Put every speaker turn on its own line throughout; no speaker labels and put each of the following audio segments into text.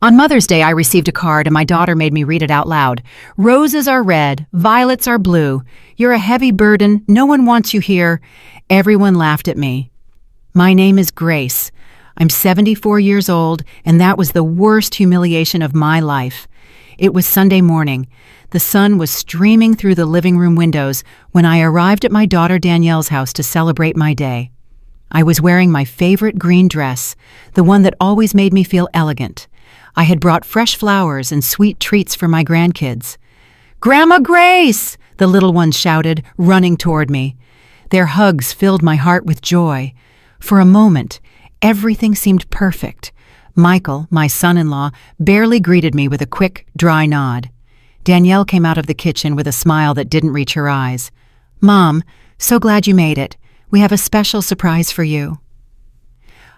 On Mother's Day, I received a card and my daughter made me read it out loud. Roses are red, violets are blue. You're a heavy burden, no one wants you here. Everyone laughed at me. My name is Grace. I'm 74 years old, and that was the worst humiliation of my life. It was Sunday morning. The sun was streaming through the living room windows when I arrived at my daughter Danielle's house to celebrate my day. I was wearing my favorite green dress, the one that always made me feel elegant. I had brought fresh flowers and sweet treats for my grandkids. "Grandma Grace!" the little ones shouted, running toward me. Their hugs filled my heart with joy. For a moment, everything seemed perfect. Michael, my son-in-law, barely greeted me with a quick, dry nod. Danielle came out of the kitchen with a smile that didn't reach her eyes. "Mom, so glad you made it. We have a special surprise for you."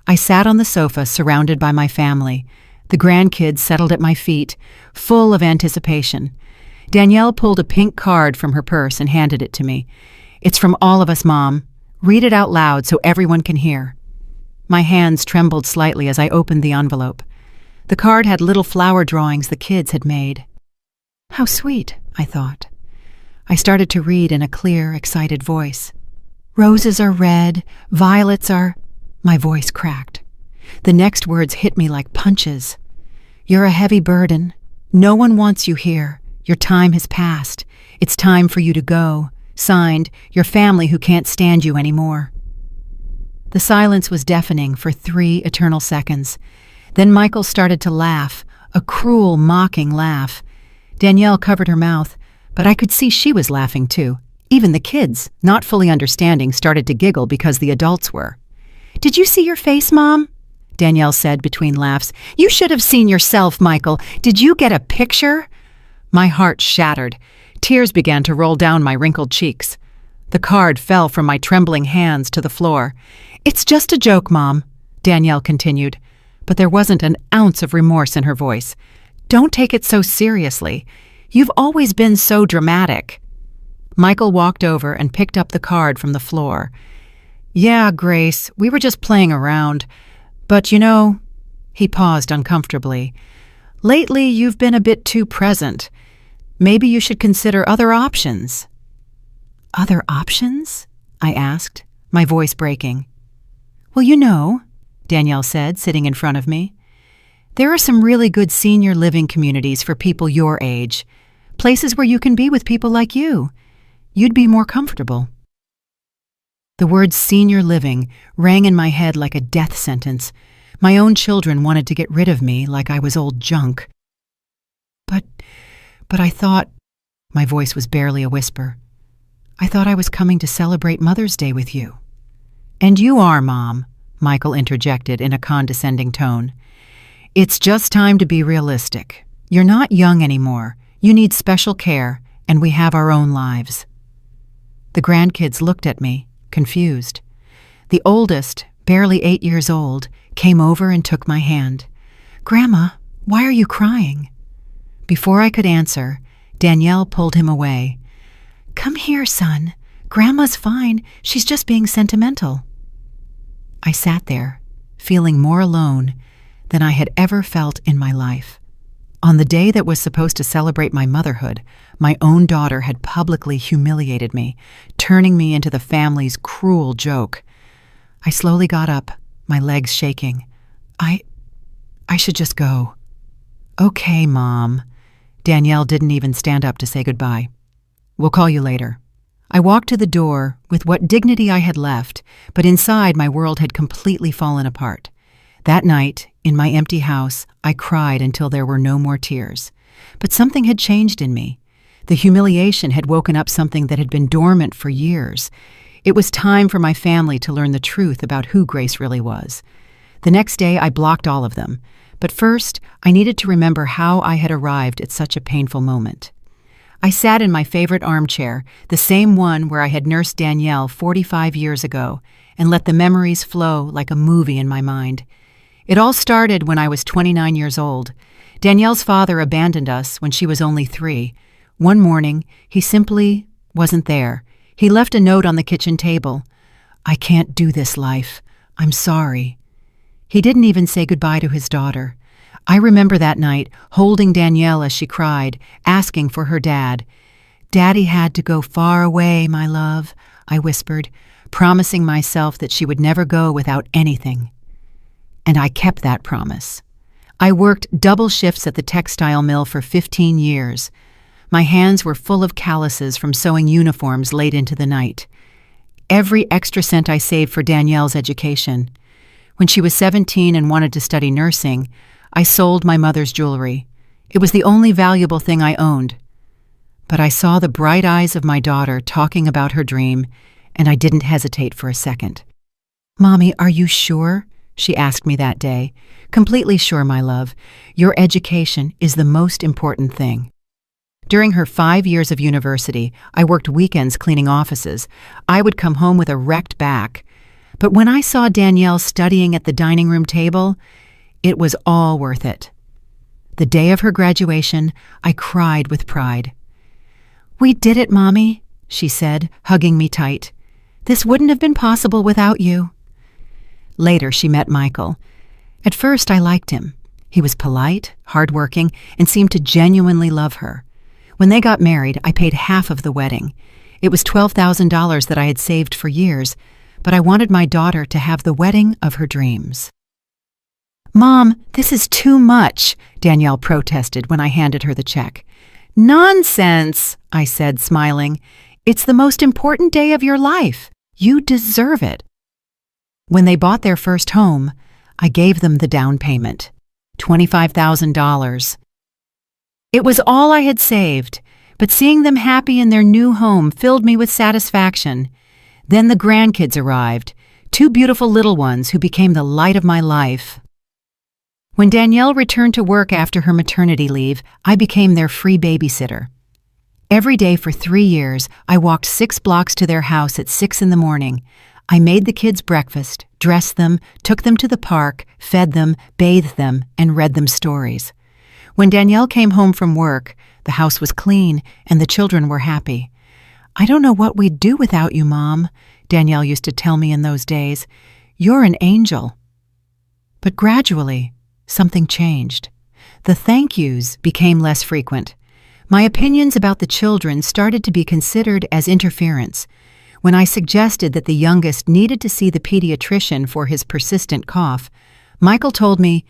I sat on the sofa surrounded by my family. The grandkids settled at my feet, full of anticipation. Danielle pulled a pink card from her purse and handed it to me. "It's from all of us, Mom. Read it out loud so everyone can hear." My hands trembled slightly as I opened the envelope. The card had little flower drawings the kids had made. How sweet, I thought. I started to read in a clear, excited voice. "Roses are red, violets are—" My voice cracked. The next words hit me like punches. "You're a heavy burden. No one wants you here. Your time has passed. It's time for you to go. Signed, your family who can't stand you anymore." The silence was deafening for 3 eternal seconds. Then Michael started to laugh, a cruel, mocking laugh. Danielle covered her mouth, but I could see she was laughing too. Even the kids, not fully understanding, started to giggle because the adults were. "Did you see your face, Mom?" Danielle said between laughs. "You should have seen yourself, Michael. Did you get a picture?" My heart shattered. Tears began to roll down my wrinkled cheeks. The card fell from my trembling hands to the floor. "It's just a joke, Mom," Danielle continued, but there wasn't an ounce of remorse in her voice. "Don't take it so seriously. You've always been so dramatic." Michael walked over and picked up the card from the floor. "Yeah, Grace, we were just playing around. But you know," he paused uncomfortably, "lately you've been a bit too present. Maybe you should consider other options." "Other options?" I asked, my voice breaking. "Well, you know," Danielle said, sitting in front of me, "there are some really good senior living communities for people your age, places where you can be with people like you. You'd be more comfortable." The word senior living rang in my head like a death sentence. My own children wanted to get rid of me like I was old junk. But I thought, my voice was barely a whisper, I thought I was coming to celebrate Mother's Day with you. "And you are, Mom," Michael interjected in a condescending tone. "It's just time to be realistic. You're not young anymore. You need special care, and we have our own lives." The grandkids looked at me, confused. The oldest, barely 8 years old, came over and took my hand. "Grandma, why are you crying?" Before I could answer, Danielle pulled him away. "Come here, son. Grandma's fine. She's just being sentimental." I sat there, feeling more alone than I had ever felt in my life. On the day that was supposed to celebrate my motherhood, my own daughter had publicly humiliated me, turning me into the family's cruel joke. I slowly got up, my legs shaking. I should just go." "Okay, Mom." Danielle didn't even stand up to say goodbye. "We'll call you later." I walked to the door with what dignity I had left, but inside my world had completely fallen apart. That night, in my empty house, I cried until there were no more tears. But something had changed in me. The humiliation had woken up something that had been dormant for years. It was time for my family to learn the truth about who Grace really was. The next day, I blocked all of them. But first, I needed to remember how I had arrived at such a painful moment. I sat in my favorite armchair, the same one where I had nursed Danielle 45 years ago, and let the memories flow like a movie in my mind. It all started when I was 29 years old. Danielle's father abandoned us when she was only 3. One morning, he simply wasn't there. He left a note on the kitchen table. "I can't do this life. I'm sorry." He didn't even say goodbye to his daughter. I remember that night, holding Danielle as she cried, asking for her dad. "Daddy had to go far away, my love," I whispered, promising myself that she would never go without anything. And I kept that promise. I worked double shifts at the textile mill for 15 years. My hands were full of calluses from sewing uniforms late into the night. Every extra cent I saved for Danielle's education. When she was 17 and wanted to study nursing, I sold my mother's jewelry. It was the only valuable thing I owned. But I saw the bright eyes of my daughter talking about her dream, and I didn't hesitate for a second. "Mommy, are you sure?" she asked me that day. "Completely sure, my love. Your education is the most important thing." During her 5 years of university, I worked weekends cleaning offices. I would come home with a wrecked back. But when I saw Danielle studying at the dining room table, it was all worth it. The day of her graduation, I cried with pride. "We did it, Mommy," she said, hugging me tight. "This wouldn't have been possible without you." Later, she met Michael. At first, I liked him. He was polite, hardworking, and seemed to genuinely love her. When they got married, I paid half of the wedding. It was $12,000 that I had saved for years, but I wanted my daughter to have the wedding of her dreams. "Mom, this is too much," Danielle protested when I handed her the check. "Nonsense," I said, smiling. "It's the most important day of your life. You deserve it." When they bought their first home, I gave them the down payment, $25,000. It was all I had saved, but seeing them happy in their new home filled me with satisfaction. Then the grandkids arrived, 2 beautiful little ones who became the light of my life. When Danielle returned to work after her maternity leave, I became their free babysitter. Every day for 3 years, I walked 6 blocks to their house at 6 in the morning. I made the kids breakfast, dressed them, took them to the park, fed them, bathed them, and read them stories. When Danielle came home from work, the house was clean and the children were happy. "I don't know what we'd do without you, Mom," Danielle used to tell me in those days. "You're an angel." But gradually, something changed. The thank yous became less frequent. My opinions about the children started to be considered as interference. When I suggested that the youngest needed to see the pediatrician for his persistent cough, Michael told me,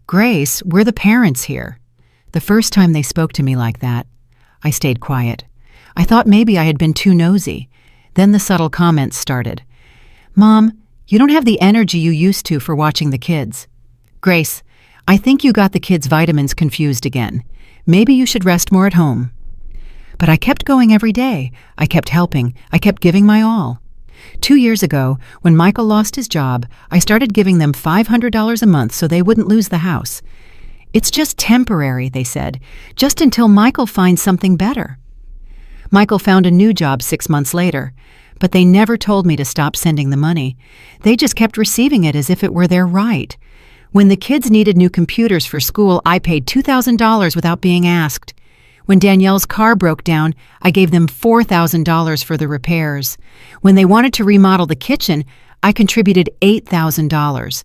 "Grace, we're the parents here." The first time they spoke to me like that, I stayed quiet. I thought maybe I had been too nosy. Then the subtle comments started. "Mom, you don't have the energy you used to for watching the kids." "Grace, I think you got the kids' vitamins confused again. Maybe you should rest more at home." But I kept going every day. I kept helping. I kept giving my all. 2 years ago, when Michael lost his job, I started giving them $500 a month so they wouldn't lose the house. "It's just temporary," they said, "just until Michael finds something better." Michael found a new job 6 months later, but they never told me to stop sending the money. They just kept receiving it as if it were their right. When the kids needed new computers for school, I paid $2,000 without being asked. When Danielle's car broke down, I gave them $4,000 for the repairs. When they wanted to remodel the kitchen, I contributed $8,000.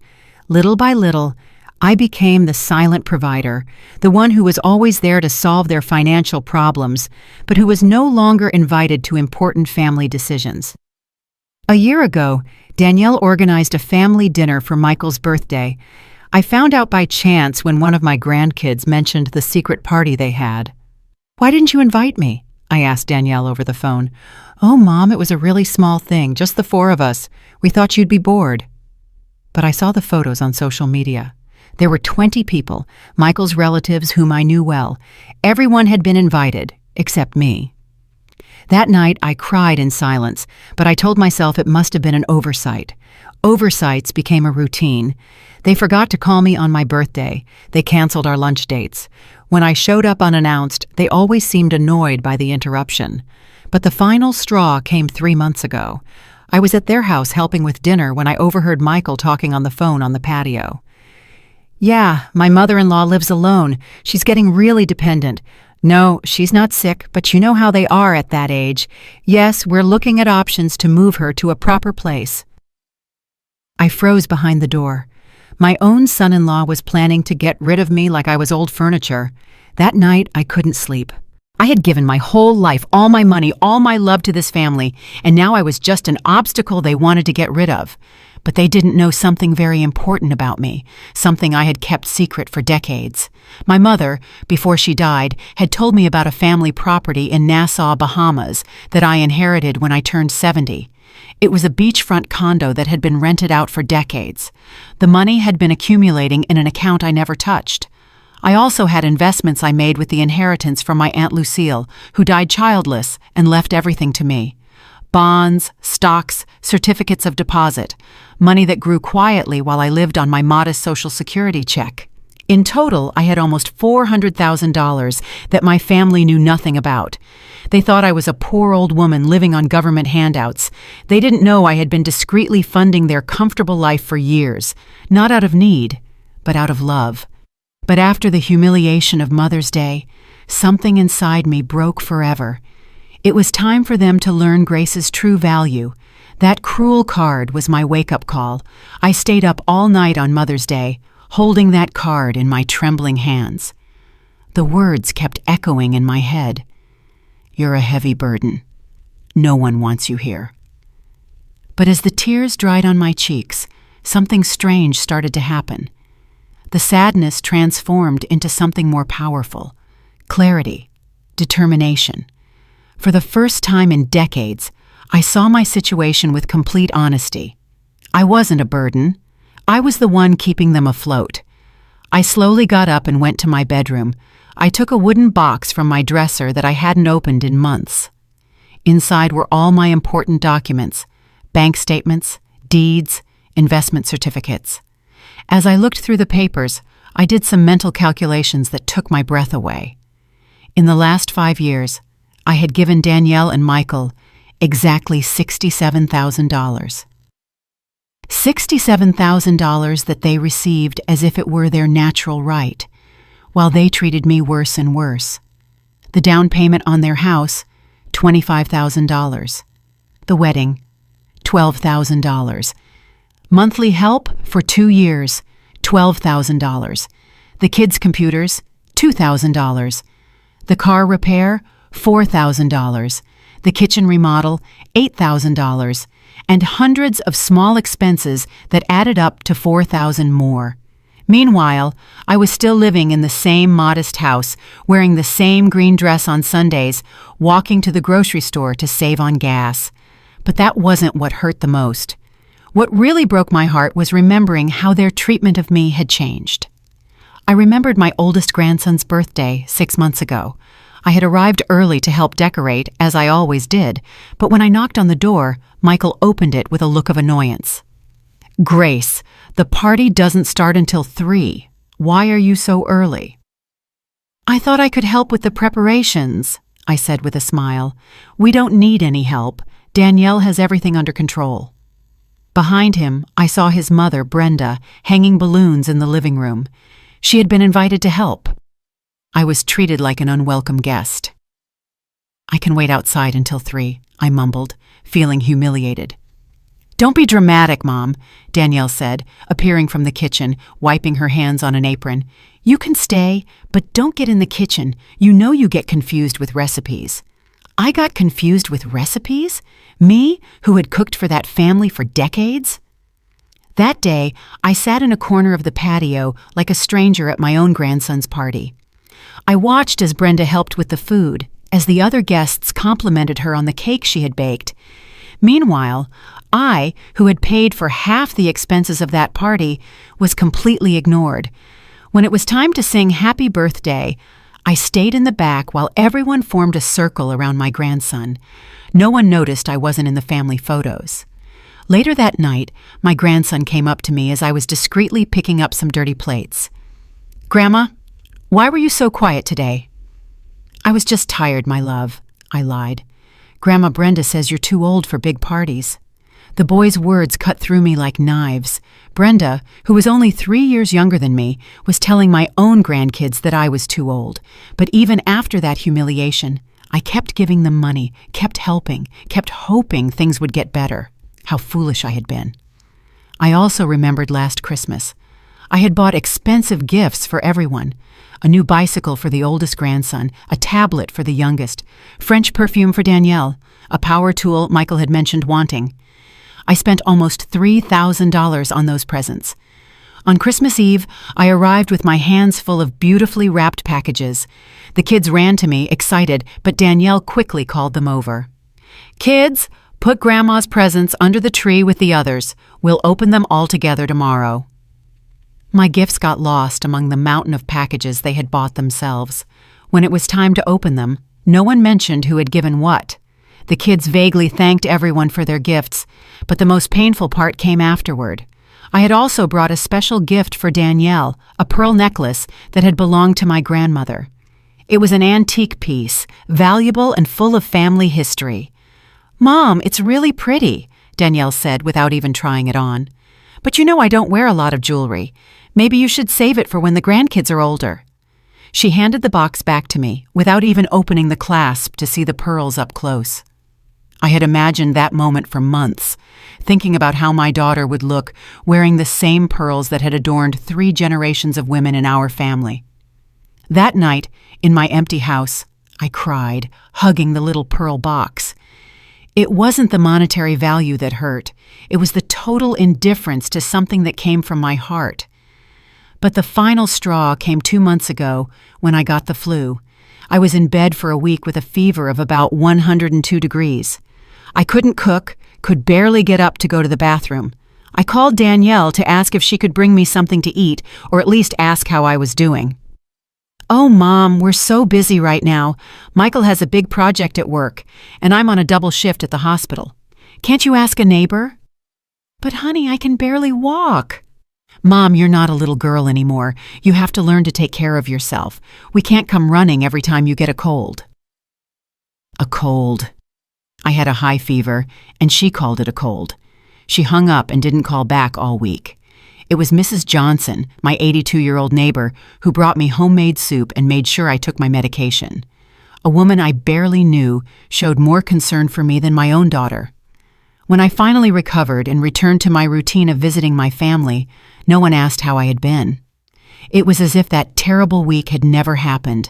Little by little, I became the silent provider, the one who was always there to solve their financial problems, but who was no longer invited to important family decisions. A year ago, Danielle organized a family dinner for Michael's birthday. I found out by chance when one of my grandkids mentioned the secret party they had. "Why didn't you invite me?" I asked Danielle over the phone. "Oh, Mom, it was a really small thing, just the 4 of us. We thought you'd be bored." But I saw the photos on social media. There were 20 people, Michael's relatives whom I knew well. Everyone had been invited, except me. That night, I cried in silence, but I told myself it must have been an oversight. Oversights became a routine. They forgot to call me on my birthday. They canceled our lunch dates. When I showed up unannounced, they always seemed annoyed by the interruption. But the final straw came 3 months ago. I was at their house helping with dinner when I overheard Michael talking on the phone on the patio. "Yeah, my mother-in-law lives alone. She's getting really dependent. No, she's not sick, but you know how they are at that age. Yes, we're looking at options to move her to a proper place." I froze behind the door. My own son-in-law was planning to get rid of me like I was old furniture. That night, I couldn't sleep. I had given my whole life, all my money, all my love to this family, and now I was just an obstacle they wanted to get rid of. But they didn't know something very important about me, something I had kept secret for decades. My mother, before she died, had told me about a family property in Nassau, Bahamas, that I inherited when I turned 70. It was a beachfront condo that had been rented out for decades. The money had been accumulating in an account I never touched. I also had investments I made with the inheritance from my Aunt Lucille, who died childless and left everything to me. Bonds, stocks, certificates of deposit, money that grew quietly while I lived on my modest Social Security check. In total, I had almost $400,000 that my family knew nothing about. They thought I was a poor old woman living on government handouts. They didn't know I had been discreetly funding their comfortable life for years, not out of need, but out of love. But after the humiliation of Mother's Day, something inside me broke forever. It was time for them to learn Grace's true value. That cruel card was my wake-up call. I stayed up all night on Mother's Day, holding that card in my trembling hands. The words kept echoing in my head. "You're a heavy burden. No one wants you here." But as the tears dried on my cheeks, something strange started to happen. The sadness transformed into something more powerful: clarity, determination. For the first time in decades, I saw my situation with complete honesty. I wasn't a burden. I was the one keeping them afloat. I slowly got up and went to my bedroom. I took a wooden box from my dresser that I hadn't opened in months. Inside were all my important documents: bank statements, deeds, investment certificates. As I looked through the papers, I did some mental calculations that took my breath away. In the last 5 years, I had given Danielle and Michael exactly $67,000. $67,000 that they received as if it were their natural right, while they treated me worse and worse. The down payment on their house, $25,000. The wedding, $12,000. Monthly help for 2 years, $12,000. The kids' computers, $2,000. The car repair, $4,000. The kitchen remodel, $8,000. And hundreds of small expenses that added up to $4,000 more. Meanwhile, I was still living in the same modest house, wearing the same green dress on Sundays, walking to the grocery store to save on gas. But that wasn't what hurt the most. What really broke my heart was remembering how their treatment of me had changed. I remembered my oldest grandson's birthday 6 months ago. I had arrived early to help decorate, as I always did, but when I knocked on the door, Michael opened it with a look of annoyance. "Grace, the party doesn't start until 3. Why are you so early?" "I thought I could help with the preparations," I said with a smile. "We don't need any help. Danielle has everything under control." Behind him, I saw his mother, Brenda, hanging balloons in the living room. She had been invited to help. I was treated like an unwelcome guest. "I can wait outside until 3, I mumbled, feeling humiliated. "Don't be dramatic, Mom," Danielle said, appearing from the kitchen, wiping her hands on an apron. "You can stay, but don't get in the kitchen. You know you get confused with recipes." I got confused with recipes? Me, who had cooked for that family for decades? That day, I sat in a corner of the patio like a stranger at my own grandson's party. I watched as Brenda helped with the food, as the other guests complimented her on the cake she had baked. Meanwhile, I, who had paid for half the expenses of that party, was completely ignored. When it was time to sing Happy Birthday, I stayed in the back while everyone formed a circle around my grandson. No one noticed I wasn't in the family photos. Later that night, my grandson came up to me as I was discreetly picking up some dirty plates. "Grandma, why were you so quiet today?" "I was just tired, my love," I lied. "Grandma Brenda says you're too old for big parties." The boy's words cut through me like knives. Brenda, who was only 3 years younger than me, was telling my own grandkids that I was too old. But even after that humiliation, I kept giving them money, kept helping, kept hoping things would get better. How foolish I had been. I also remembered last Christmas. I had bought expensive gifts for everyone. A new bicycle for the oldest grandson, a tablet for the youngest, French perfume for Danielle, a power tool Michael had mentioned wanting. I spent almost $3,000 on those presents. On Christmas Eve, I arrived with my hands full of beautifully wrapped packages. The kids ran to me, excited, but Danielle quickly called them over. "Kids, put Grandma's presents under the tree with the others. We'll open them all together tomorrow." My gifts got lost among the mountain of packages they had bought themselves. When it was time to open them, no one mentioned who had given what. The kids vaguely thanked everyone for their gifts, but the most painful part came afterward. I had also brought a special gift for Danielle, a pearl necklace that had belonged to my grandmother. It was an antique piece, valuable and full of family history. "Mom, it's really pretty," Danielle said without even trying it on. "But you know I don't wear a lot of jewelry. Maybe you should save it for when the grandkids are older." She handed the box back to me without even opening the clasp to see the pearls up close. I had imagined that moment for months, thinking about how my daughter would look wearing the same pearls that had adorned 3 generations of women in our family. That night, in my empty house, I cried, hugging the little pearl box. It wasn't the monetary value that hurt. It was the total indifference to something that came from my heart. But the final straw came 2 months ago when I got the flu. I was in bed for a week with a fever of about 102 degrees. I couldn't cook, could barely get up to go to the bathroom. I called Danielle to ask if she could bring me something to eat, or at least ask how I was doing. "Oh, Mom, we're so busy right now. Michael has a big project at work, and I'm on a double shift at the hospital. Can't you ask a neighbor?" "But honey, I can barely walk." "Mom, you're not a little girl anymore. You have to learn to take care of yourself. We can't come running every time you get a cold." A cold. I had a high fever, and she called it a cold. She hung up and didn't call back all week. It was Mrs. Johnson, my 82-year-old neighbor, who brought me homemade soup and made sure I took my medication. A woman I barely knew showed more concern for me than my own daughter. When I finally recovered and returned to my routine of visiting my family, no one asked how I had been. It was as if that terrible week had never happened.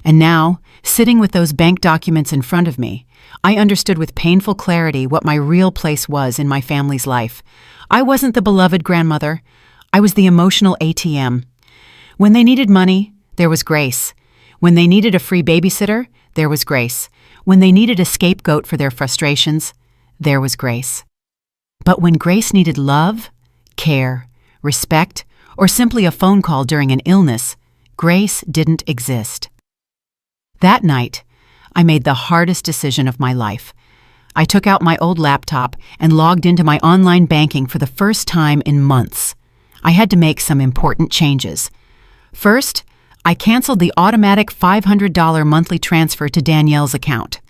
And now, sitting with those bank documents in front of me, I understood with painful clarity what my real place was in my family's life. I wasn't the beloved grandmother. I was the emotional ATM. When they needed money, there was Grace. When they needed a free babysitter, there was Grace. When they needed a scapegoat for their frustrations, there was Grace. But when Grace needed love, care, respect, or simply a phone call during an illness, Grace didn't exist. That night, I made the hardest decision of my life. I took out my old laptop and logged into my online banking for the first time in months. I had to make some important changes. First, I canceled the automatic $500 monthly transfer to Danielle's account.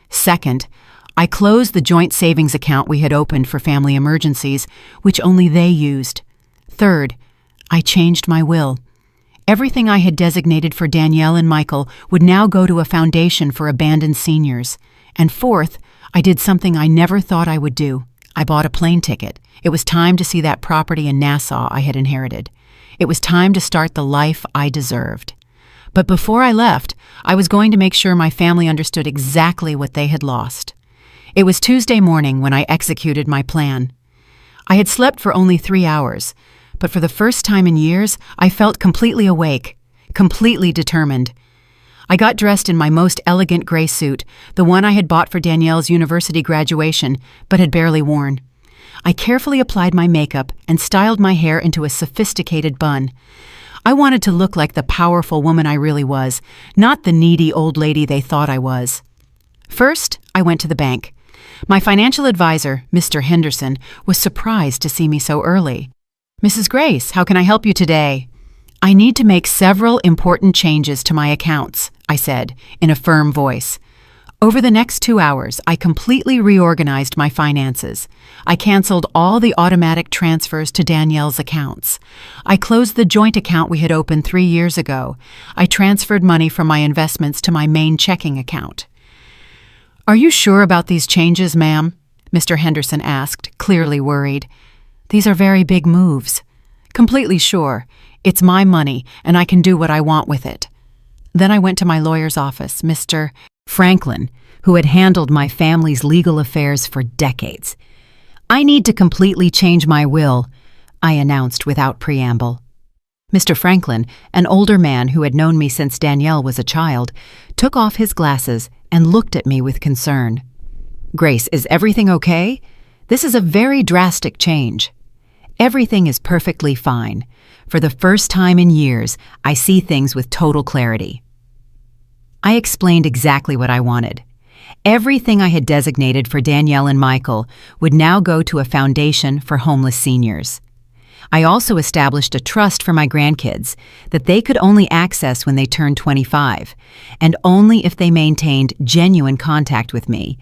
Second, I closed the joint savings account we had opened for family emergencies, which only they used. Third, I changed my will. Everything I had designated for Danielle and Michael would now go to a foundation for abandoned seniors. And fourth, I did something I never thought I would do. I bought a plane ticket. It was time to see that property in Nassau I had inherited. It was time to start the life I deserved. But before I left, I was going to make sure my family understood exactly what they had lost. It was Tuesday morning when I executed my plan. I had slept for only 3 hours, but for the first time in years, I felt completely awake, completely determined. I got dressed in my most elegant gray suit, the one I had bought for Danielle's university graduation, but had barely worn. I carefully applied my makeup and styled my hair into a sophisticated bun. I wanted to look like the powerful woman I really was, not the needy old lady they thought I was. First, I went to the bank. My financial advisor, Mr. Henderson, was surprised to see me so early. "Mrs. Grace, how can I help you today?" "I need to make several important changes to my accounts," I said, in a firm voice. Over the next 2 hours, I completely reorganized my finances. I canceled all the automatic transfers to Danielle's accounts. I closed the joint account we had opened 3 years ago. I transferred money from my investments to my main checking account. "Are you sure about these changes, ma'am?" Mr. Henderson asked, clearly worried. "These are very big moves." Completely sure. It's my money, and I can do what I want with it. Then I went to my lawyer's office, Mr. Franklin, who had handled my family's legal affairs for decades. I need to completely change my will, I announced without preamble. Mr. Franklin, an older man who had known me since Danielle was a child, took off his glasses and looked at me with concern. Grace, is everything okay? This is a very drastic change. Everything is perfectly fine. For the first time in years, I see things with total clarity. I explained exactly what I wanted. Everything I had designated for Danielle and Michael would now go to a foundation for homeless seniors. I also established a trust for my grandkids that they could only access when they turned 25, and only if they maintained genuine contact with me,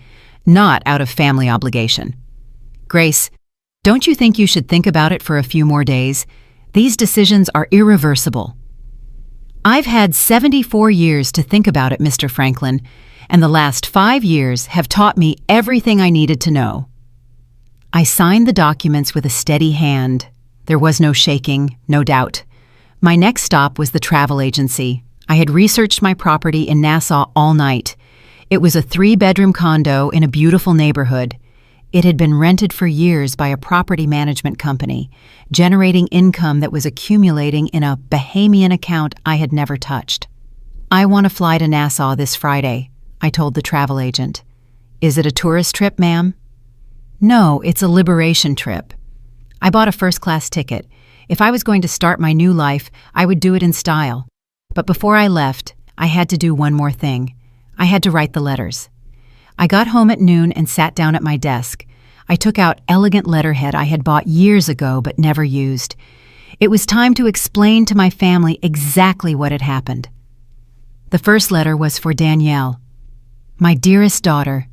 not out of family obligation. Grace, don't you think you should think about it for a few more days? These decisions are irreversible. I've had 74 years to think about it, Mr. Franklin, and the last 5 years have taught me everything I needed to know. I signed the documents with a steady hand. There was no shaking, no doubt. My next stop was the travel agency. I had researched my property in Nassau all night. It was a 3-bedroom condo in a beautiful neighborhood. It had been rented for years by a property management company, generating income that was accumulating in a Bahamian account I had never touched. I want to fly to Nassau this Friday, I told the travel agent. Is it a tourist trip, ma'am? No, it's a liberation trip. I bought a first-class ticket. If I was going to start my new life, I would do it in style. But before I left, I had to do one more thing. I had to write the letters. I got home at noon and sat down at my desk. I took out elegant letterhead I had bought years ago but never used. It was time to explain to my family exactly what had happened. The first letter was for Danielle. My dearest daughter,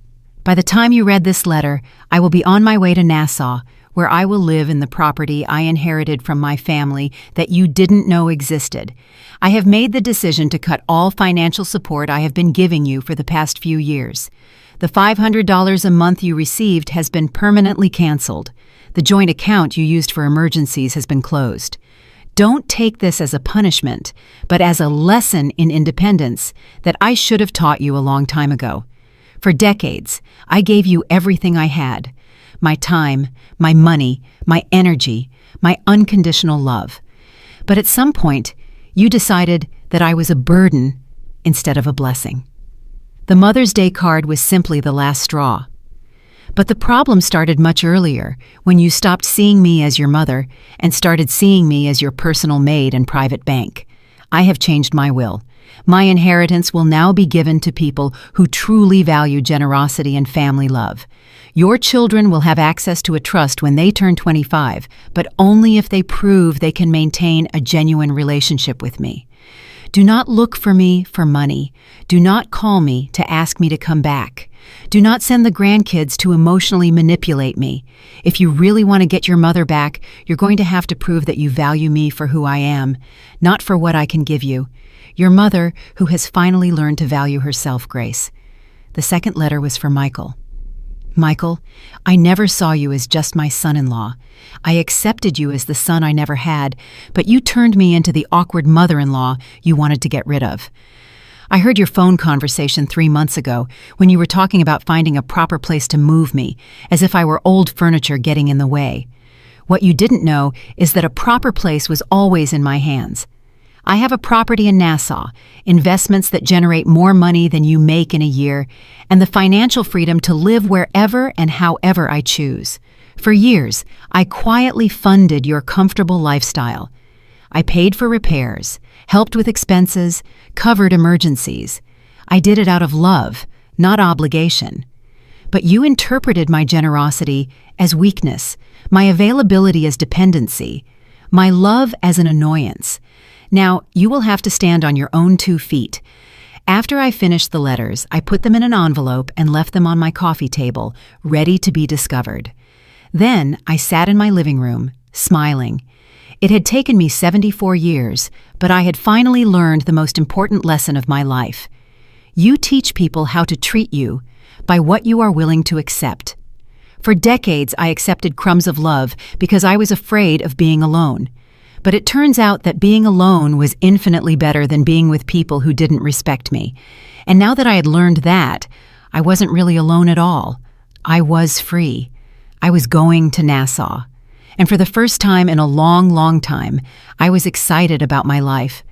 by the time you read this letter, I will be on my way to Nassau, where I will live in the property I inherited from my family that you didn't know existed. I have made the decision to cut all financial support I have been giving you for the past few years. The $500 a month you received has been permanently canceled. The joint account you used for emergencies has been closed. Don't take this as a punishment, but as a lesson in independence that I should have taught you a long time ago. For decades, I gave you everything I had. My time, my money, my energy, my unconditional love. But at some point, you decided that I was a burden instead of a blessing. The Mother's Day card was simply the last straw. But the problem started much earlier, when you stopped seeing me as your mother and started seeing me as your personal maid and private bank. I have changed my will. My inheritance will now be given to people who truly value generosity and family love. Your children will have access to a trust when they turn 25, but only if they prove they can maintain a genuine relationship with me. Do not look for me for money. Do not call me to ask me to come back. Do not send the grandkids to emotionally manipulate me. If you really want to get your mother back, you're going to have to prove that you value me for who I am, not for what I can give you. Your mother, who has finally learned to value herself, Grace. The second letter was for Michael. Michael, I never saw you as just my son-in-law. I accepted you as the son I never had, but you turned me into the awkward mother-in-law you wanted to get rid of. I heard your phone conversation 3 months ago when you were talking about finding a proper place to move me, as if I were old furniture getting in the way. What you didn't know is that a proper place was always in my hands. I have a property in Nassau, investments that generate more money than you make in a year, and the financial freedom to live wherever and however I choose. For years, I quietly funded your comfortable lifestyle. I paid for repairs, helped with expenses, covered emergencies. I did it out of love, not obligation. But you interpreted my generosity as weakness, my availability as dependency, my love as an annoyance. Now, you will have to stand on your own 2 feet. After I finished the letters, I put them in an envelope and left them on my coffee table, ready to be discovered. Then I sat in my living room, smiling. It had taken me 74 years, but I had finally learned the most important lesson of my life. You teach people how to treat you by what you are willing to accept. For decades, I accepted crumbs of love because I was afraid of being alone. But it turns out that being alone was infinitely better than being with people who didn't respect me. And now that I had learned that, I wasn't really alone at all. I was free. I was going to Nassau. And for the first time in a long, long time, I was excited about my life.